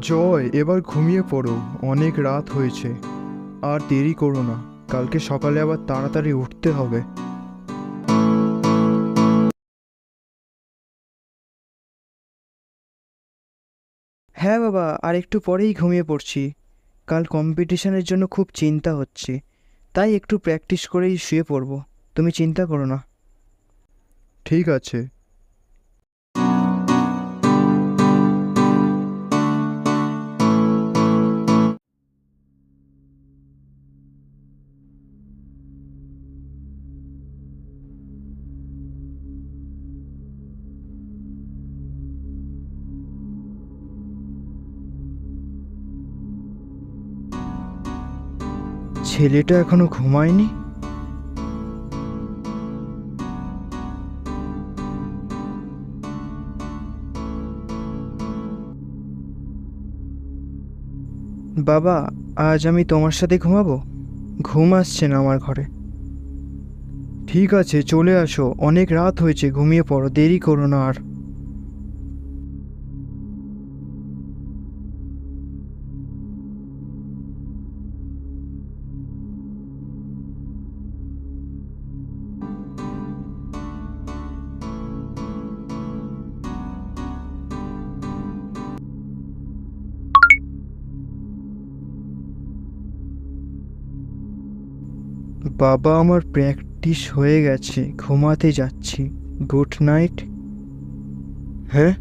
জয়, এবার ঘুমিয়ে পড়ো। অনেক রাত হয়েছে। আর দেরি করো না, কালকে সকালে আবার তাড়াতাড়ি উঠতে হবে। হ্যাঁ বাবা, আর একটু পরেই ঘুমিয়ে পড়ছি। কাল কম্পিটিশনের জন্য খুব চিন্তা হচ্ছে, তাই একটু প্র্যাকটিস করেই শুয়ে পড়বো। তুমি চিন্তা করো না। ঠিক আছে। ছেলেটা এখনো ঘুমায়নি। বাবা, আজ আমি তোমার সাথে ঘুমাবো। ঘুম আসছে না আমার ঘরে। ঠিক আছে, চলে আসো। অনেক রাত হয়েছে, ঘুমিয়ে পড়ো, দেরি করো না আর। বাবা, আমার প্র্যাকটিস হয়ে গেছে, ঘুমাতে যাচ্ছি। Good night. হ্যাঁ,